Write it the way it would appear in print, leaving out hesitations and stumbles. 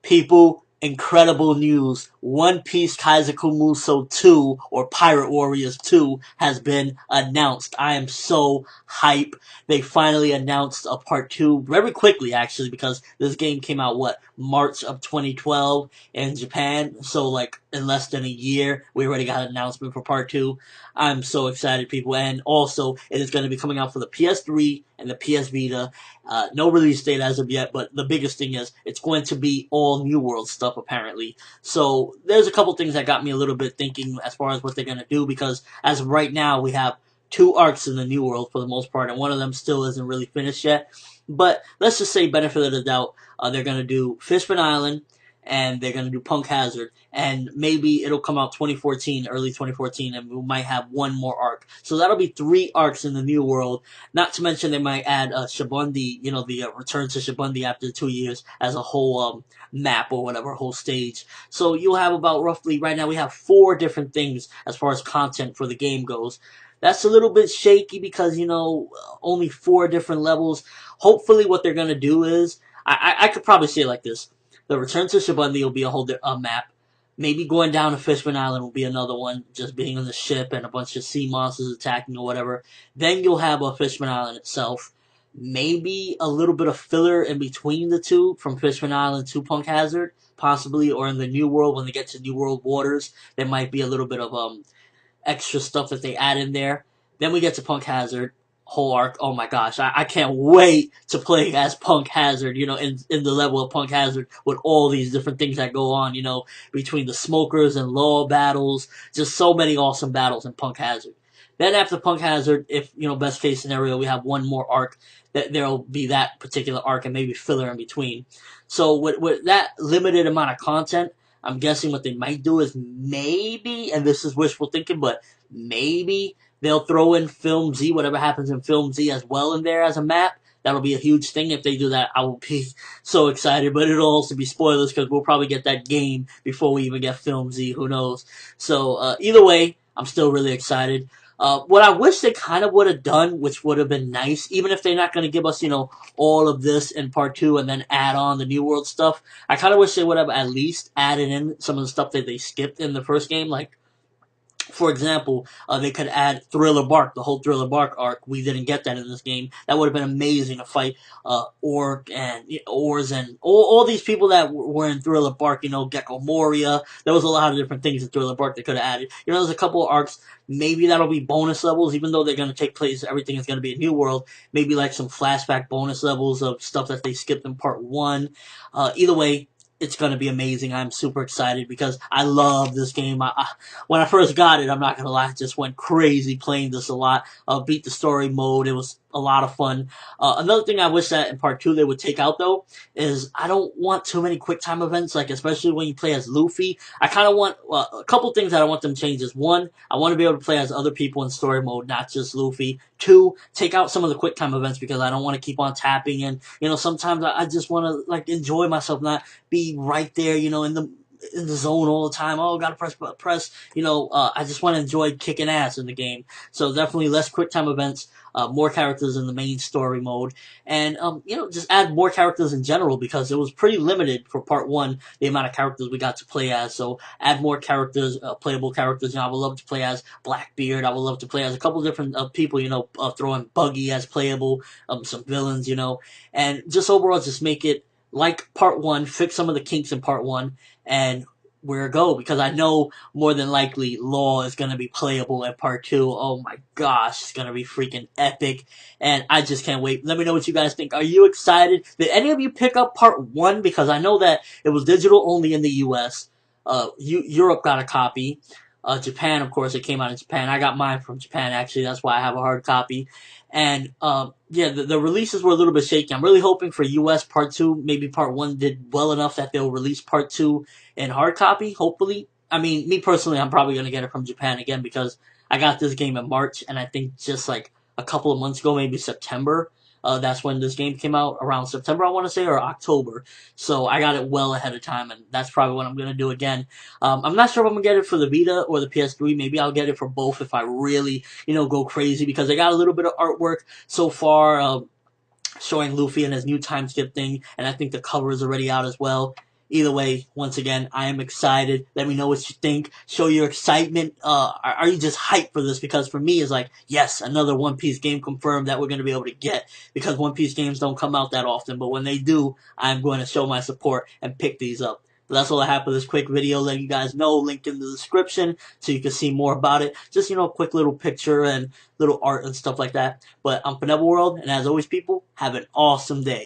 People, incredible news. One Piece Kaizoku Musou 2, or Pirate Warriors 2, has been announced. I am so hype. They finally announced a part 2 very quickly, actually, because this game came out, March of 2012 in Japan. So, like, in less than a year, we already got an announcement for part 2. I'm so excited, people. And also, it is going to be coming out for the PS3 and the PS Vita. No release date as of yet, but the biggest thing is it's going to be all New World stuff, apparently. So there's a couple things that got me a little bit thinking as far as what they're going to do, because as of right now, we have two arcs in the New World for the most part, and one of them still isn't really finished yet. But let's just say, benefit of the doubt, they're going to do Fishman Island, and they're going to do Punk Hazard, and maybe it'll come out 2014, early 2014, and we might have one more arc. So that'll be 3 arcs in the New World. Not to mention they might add Shibundi, the return to Shibundi after 2 years as a whole map or whatever, whole stage. So you'll have about roughly, right now we have 4 different things as far as content for the game goes. That's a little bit shaky because, only 4 different levels. Hopefully what they're going to do is, I could probably say it like this. The Return to Shibundi will be a whole map. Maybe going down to Fishman Island will be another one, just being on the ship and a bunch of sea monsters attacking or whatever. Then you'll have a Fishman Island itself. Maybe a little bit of filler in between the two, from Fishman Island to Punk Hazard, possibly, or in the New World, when they get to New World waters, there might be a little bit of extra stuff that they add in there. Then we get to Punk Hazard, whole arc. Oh my gosh, I can't wait to play as Punk Hazard, in the level of Punk Hazard with all these different things that go on, between the smokers and law battles. Just so many awesome battles in Punk Hazard. Then after Punk Hazard, if, best case scenario, we have one more arc, that there'll be that particular arc and maybe filler in between. So with that limited amount of content, I'm guessing what they might do is maybe, and this is wishful thinking, but maybe they'll throw in Film Z, whatever happens in Film Z as well in there as a map. That'll be a huge thing. If they do that, I will be so excited, but it'll also be spoilers because we'll probably get that game before we even get Film Z. Who knows? So, either way, I'm still really excited. What I wish they kind of would have done, which would have been nice, even if they're not going to give us, all of this in part 2 and then add on the New World stuff, I kind of wish they would have at least added in some of the stuff that they skipped in the first game, like, for example, they could add Thriller Bark, the whole Thriller Bark arc. We didn't get that in this game. That would have been amazing to fight Orc and Ors and all these people that were in Thriller Bark, Gecko Moria. There was a lot of different things in Thriller Bark they could have added. There's a couple of arcs. Maybe that'll be bonus levels, even though they're going to take place, everything is going to be a New World. Maybe like some flashback bonus levels of stuff that they skipped in part 1. Either way, it's going to be amazing. I'm super excited because I love this game. When I first got it, I'm not going to lie, I just went crazy playing this a lot. Beat the story mode. It was a lot of fun. Another thing I wish that in part 2 they would take out, though, is I don't want too many quick time events, like especially when you play as Luffy. I kind of want a couple things that I want them to change is, one, I want to be able to play as other people in story mode, not just Luffy. 2, take out some of the quick time events because I don't want to keep on tapping, and sometimes I just want to like enjoy myself, not be right there, in the zone all the time. Oh, gotta press. I just want to enjoy kicking ass in the game. So definitely less quick time events, more characters in the main story mode, and just add more characters in general because it was pretty limited for part 1, the amount of characters we got to play as. So add more characters, playable characters. I would love to play as Blackbeard. I would love to play as a couple different people. Throwing Buggy as playable, some villains. And just overall, just make it like part 1, fix some of the kinks in part 1, and where go, because I know more than likely Law is going to be playable in part 2. Oh my gosh, it's going to be freaking epic, and I just can't wait. Let me know what you guys think. Are you excited? Did any of you pick up part 1? Because I know that it was digital only in the US. Europe got a copy. Japan, of course, it came out in Japan. I got mine from Japan, actually. That's why I have a hard copy. And, the releases were a little bit shaky. I'm really hoping for US part 2. Maybe part 1 did well enough that they'll release part 2 in hard copy, hopefully. I mean, me personally, I'm probably going to get it from Japan again because I got this game in March, and I think just like a couple of months ago, maybe September, that's when this game came out, around September, I want to say, or October. So I got it well ahead of time, and that's probably what I'm going to do again. I'm not sure if I'm going to get it for the Vita or the PS3. Maybe I'll get it for both if I really, go crazy, because I got a little bit of artwork so far, showing Luffy and his new time skip thing, and I think the cover is already out as well. Either way, once again, I am excited. Let me know what you think. Show your excitement. Are you just hyped for this? Because for me, it's like, yes, another One Piece game confirmed that we're going to be able to get, because One Piece games don't come out that often. But when they do, I'm going to show my support and pick these up. But that's all I have for this quick video, letting you guys know. Link in the description so you can see more about it. Just, a quick little picture and little art and stuff like that. But I'm World, and as always, people, have an awesome day.